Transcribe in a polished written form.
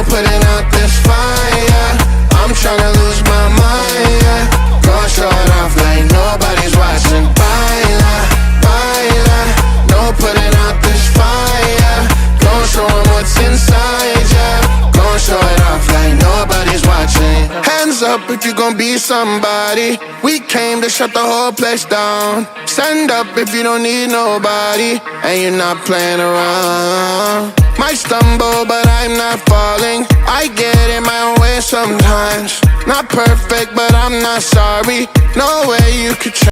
Putting out this fire, I'm tryna lose my mind, yeah. Go show it off like nobody's watching. Baila, baila, no putting out this fire. Go show 'em what's inside, yeah. Go show it off like nobody's watching. Hands up if you gon' be somebody. We came to shut the whole place down. Stand up if you don't need nobody and you're not playing around. Might stumble, but I'm not falling. I get in my own way sometimes. Not perfect, but I'm not sorry. No way you could try.